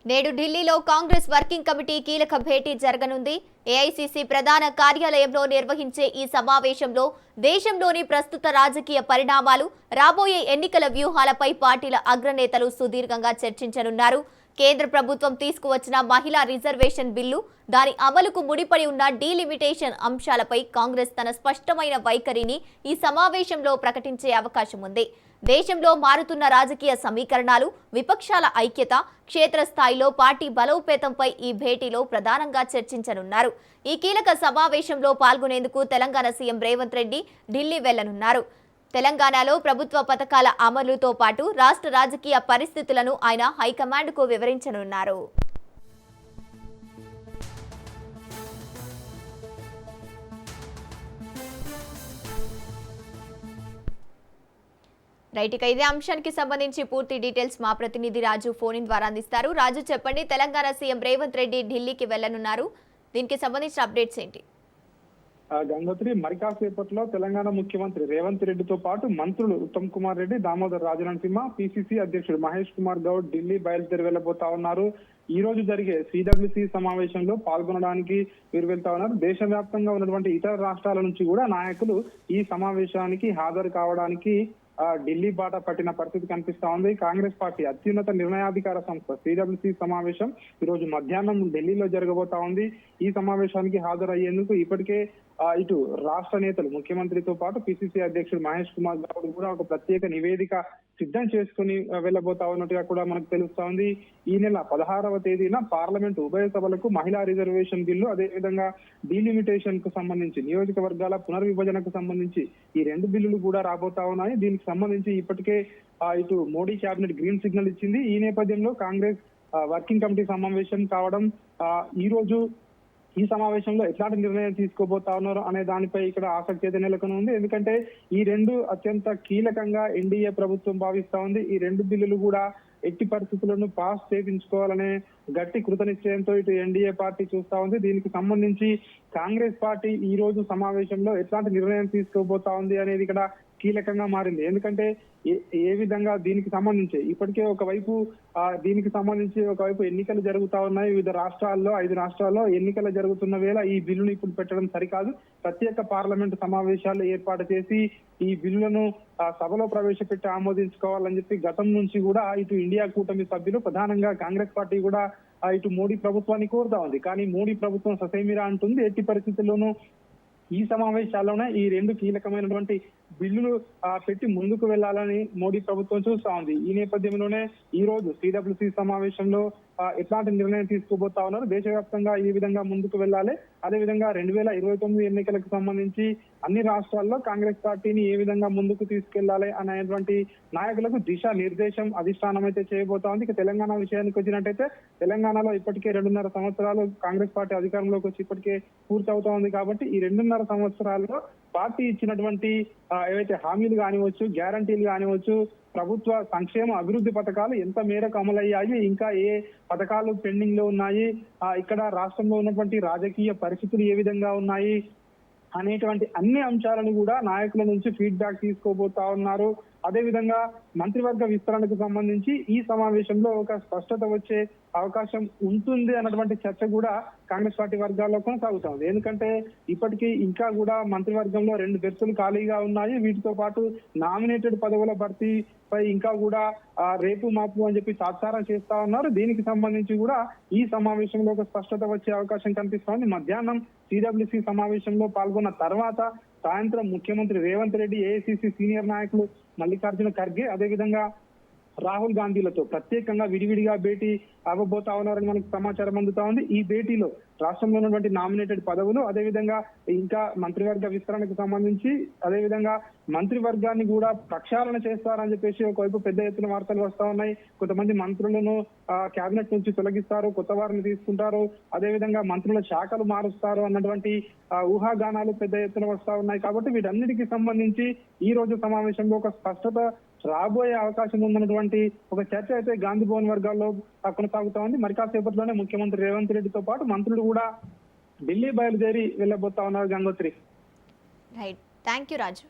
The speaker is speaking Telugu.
నేడు ఢిల్లీలో కాంగ్రెస్ వర్కింగ్ కమిటీ కీలక భేటీ జరగనుంది. ఏఐసీసీ ప్రధాన కార్యాలయంలో నిర్వహించే ఈ సమావేశంలో దేశంలోని ప్రస్తుత రాజకీయ పరిణామాలు, రాబోయే ఎన్నికల వ్యూహాలపై పార్టీల అగ్రనేతలు సుదీర్ఘంగా చర్చించనున్నారు. కేంద్ర ప్రభుత్వం తీసుకువచ్చిన మహిళా రిజర్వేషన్ బిల్లు, దాని అమలుకు ముడిపడి ఉన్న డీలిమిటేషన్ అంశాలపై కాంగ్రెస్ తన స్పష్టమైన వైఖరిని ఈ సమావేశంలో ప్రకటించే అవకాశం ఉంది. దేశంలో మారుతున్న రాజకీయ సమీకరణాలు, విపక్షాల ఐక్యత, క్షేత్రస్థాయిలో పార్టీ బలోపేతంపై ఈ భేటీలో ప్రధానంగా చర్చించనున్నారు. ఈ కీలక సమావేశంలో పాల్గొనేందుకు తెలంగాణ సీఎం రేవంత్ రెడ్డి ఢిల్లీ వెళ్లనున్నారు. తెలంగాణలో ప్రభుత్వ పథకాల అమలుతో పాటు రాష్ట్ర రాజకీయ పరిస్థితులను ఆయన హైకమాండ్కు వివరించనున్నారు. రైట్, ఇక ఇదే అంశానికి సంబంధించి పూర్తి డీటెయిల్స్ మా ప్రతినిధి రాజు ఫోన్ ఇన్ ద్వారా అందిస్తారు. రాజు, చెప్పండి, తెలంగాణ సీఎం రేవంత్ రెడ్డి ఢిల్లీకి వెళ్లనున్నారు. దీనికి సంబంధించిన అప్డేట్స్ ఏంటి? గంగోత్రి, మరికాసేపట్లో తెలంగాణ ముఖ్యమంత్రి రేవంత్ రెడ్డితో పాటు మంత్రులు ఉత్తమ్ కుమార్ రెడ్డి, దామోదర్ రాజనరసింహ, పిసిసి అధ్యక్షుడు మహేష్ కుమార్ గౌడ్ ఢిల్లీ బయలుదేరి వెళ్లబోతా ఉన్నారు. ఈ రోజు జరిగే సిడబ్ల్యూసి సమావేశంలో పాల్గొనడానికి వీరు వెళ్తా ఉన్నారు. దేశవ్యాప్తంగా ఉన్నటువంటి ఇతర రాష్ట్రాల నుంచి కూడా నాయకులు ఈ సమావేశానికి హాజరు కావడానికి ఢిల్లీ బాట పట్టిన పరిస్థితి కనిపిస్తా ఉంది. కాంగ్రెస్ పార్టీ అత్యున్నత నిర్ణయాధికార సంస్థ సిడబ్ల్యూసి సమావేశం ఈ రోజు మధ్యాహ్నం ఢిల్లీలో జరగబోతా ఉంది. ఈ సమావేశానికి హాజరయ్యేందుకు ఇప్పటికే ఇటు రాష్ట్ర నేతలు ముఖ్యమంత్రితో పాటు పిసిసి అధ్యక్షుడు మహేష్ కుమార్ గౌడ్ కూడా ఒక ప్రత్యేక నివేదిక సిద్ధం చేసుకుని వెళ్లబోతా ఉన్నట్టుగా కూడా మనకు తెలుస్తా ఉంది. ఈ నెల 16వ తేదీన పార్లమెంటు ఉభయ సభలకు మహిళా రిజర్వేషన్ బిల్లు, అదేవిధంగా డీలిమిటేషన్ కు సంబంధించి, నియోజకవర్గాల పునర్విభజనకు సంబంధించి ఈ రెండు బిల్లులు కూడా రాబోతా ఉన్నాయి. దీనికి సంబంధించి ఇప్పటికే ఇటు మోడీ కేబినెట్ గ్రీన్ సిగ్నల్ ఇచ్చింది. ఈ నేపథ్యంలో కాంగ్రెస్ వర్కింగ్ కమిటీ సమావేశం కావడం, ఈ రోజు ఈ సమావేశంలో ఎట్లాంటి నిర్ణయం తీసుకోబోతా ఉన్నారు అనే దానిపై ఇక్కడ ఆసక్తి అయితే నెలకొని ఉంది. ఎందుకంటే ఈ రెండు అత్యంత కీలకంగా ఎన్డీఏ ప్రభుత్వం భావిస్తా ఉంది. ఈ రెండు బిల్లులు కూడా ఎట్టి పరిస్థితులను పాస్ చేయించుకోవాలనే గట్టి కృత నిశ్చయంతో ఇటు ఎన్డీఏ పార్టీ చూస్తా ఉంది. దీనికి సంబంధించి కాంగ్రెస్ పార్టీ ఈ రోజు సమావేశంలో ఎట్లాంటి నిర్ణయం తీసుకోబోతా ఉంది అనేది ఇక్కడ కీలకంగా మారింది. ఎందుకంటే ఏ విధంగా దీనికి సంబంధించి ఇప్పటికే దీనికి సంబంధించి ఒకవైపు ఎన్నికలు జరుగుతా ఉన్నాయి. వివిధ రాష్ట్రాల్లో 5 రాష్ట్రాల్లో ఎన్నికలు జరుగుతున్న వేళ ఈ బిల్లును ఇప్పుడు పెట్టడం సరికాదు. ప్రత్యేక పార్లమెంటు సమావేశాలు ఏర్పాటు చేసి ఈ బిల్లులను సభలో ప్రవేశపెట్టి ఆమోదించుకోవాలని చెప్పి గతం నుంచి కూడా ఇటు ఇండియా కూటమి సభ్యులు, ప్రధానంగా కాంగ్రెస్ పార్టీ కూడా ఇటు మోడీ ప్రభుత్వాన్ని కోరుతా ఉంది. కానీ మోడీ ప్రభుత్వం ససేమిరా అంటుంది. ఎట్టి పరిస్థితుల్లోనూ ఈ సమావేశాల్లోనే ఈ రెండు కీలకమైనటువంటి బిల్లులు పెట్టి ముందుకు వెళ్లాలని మోడీ ప్రభుత్వం చూస్తా ఉంది. ఈ నేపథ్యంలోనే ఈ రోజు సిడబ్ల్యూసి సమావేశంలో ఎట్లాంటి నిర్ణయం తీసుకోబోతా ఉన్నారు, దేశవ్యాప్తంగా ఈ విధంగా ముందుకు వెళ్లాలి, అదేవిధంగా 2029 ఎన్నికలకు సంబంధించి అన్ని రాష్ట్రాల్లో కాంగ్రెస్ పార్టీని ఏ విధంగా ముందుకు తీసుకెళ్లాలి అనేటువంటి నాయకులకు దిశా నిర్దేశం అధిష్టానం అయితే చేయబోతా ఉంది. ఇక తెలంగాణ విషయానికి వచ్చినట్టయితే తెలంగాణలో ఇప్పటికే 2.5 సంవత్సరాలు కాంగ్రెస్ పార్టీ అధికారంలోకి వచ్చి ఇప్పటికే పూర్తి అవుతా ఉంది. కాబట్టి ఈ 2.5 సంవత్సరాల్లో పార్టీ ఇచ్చినటువంటి ఏవైతే హామీలు కానివచ్చు, గ్యారంటీలు కానివచ్చు, ప్రభుత్వ సంక్షేమ అభివృద్ధి పథకాలు ఎంత మేరకు అమలయ్యాయి, ఇంకా ఏ పథకాలు పెండింగ్ లో ఉన్నాయి, ఇక్కడ రాష్ట్రంలో ఉన్నటువంటి రాజకీయ పరిస్థితులు ఏ విధంగా ఉన్నాయి అనేటువంటి అన్ని అంశాలను కూడా నాయకుల నుంచి ఫీడ్బ్యాక్ తీసుకోబోతా ఉన్నారు. అదేవిధంగా మంత్రివర్గ విస్తరణకు సంబంధించి ఈ సమావేశంలో ఒక స్పష్టత వచ్చే అవకాశం ఉంటుంది అన్నటువంటి చర్చ కూడా కాంగ్రెస్ పార్టీ వర్గాల్లో కొనసాగుతోంది. ఎందుకంటే ఇప్పటికీ ఇంకా కూడా మంత్రివర్గంలో 2 బెర్తులు ఖాళీగా ఉన్నాయి. వీటితో పాటు నామినేటెడ్ పదవుల భర్తీపై ఇంకా కూడా రేపు మాపు అని చెప్పి తాత్సారం చేస్తా ఉన్నారు. దీనికి సంబంధించి కూడా ఈ సమావేశంలో ఒక స్పష్టత వచ్చే అవకాశం కనిపిస్తోంది. మధ్యాహ్నం సిడబ్ల్యూసి సమావేశంలో పాల్గొన్న తర్వాత సాయంత్రం ముఖ్యమంత్రి రేవంత్ రెడ్డి, ఏఐసీసీ సీనియర్ నాయకులు మల్లికార్జున ఖర్గే, అదేవిధంగా రాహుల్ గాంధీలతో ప్రత్యేకంగా విడివిడిగా భేటీ అవ్వబోతా ఉన్నారని మనకు సమాచారం అందుతా ఉంది. ఈ భేటీలో రాష్ట్రంలో ఉన్నటువంటి నామినేటెడ్ పదవులు, అదేవిధంగా ఇంకా మంత్రివర్గ విస్తరణకు సంబంధించి, అదేవిధంగా మంత్రివర్గాన్ని కూడా ప్రక్షాళన చేస్తారని చెప్పేసి ఒకవైపు పెద్ద ఎత్తున వార్తలు వస్తా ఉన్నాయి. కొంతమంది మంత్రులను కేబినెట్ నుంచి తొలగిస్తారు, కొత్త వారిని తీసుకుంటారు, అదేవిధంగా మంత్రుల శాఖలు మారుస్తారు అన్నటువంటి ఊహాగానాలు పెద్ద ఎత్తున వస్తా ఉన్నాయి. కాబట్టి వీటన్నిటికీ సంబంధించి ఈ రోజు సమావేశంలో ఒక స్పష్టత రాబోయే అవకాశం ఉందన్నటువంటి ఒక చర్చ అయితే గాంధీ భవన్ వర్గాల్లో కొనసాగుతా ఉంది. మరి కాసేపట్లోనే ముఖ్యమంత్రి రేవంత్ రెడ్డితో పాటు మంత్రులు కూడా ఢిల్లీ బయలుదేరి వెళ్లబోతా ఉన్నారు. Gangotri. Right, thank you Raju.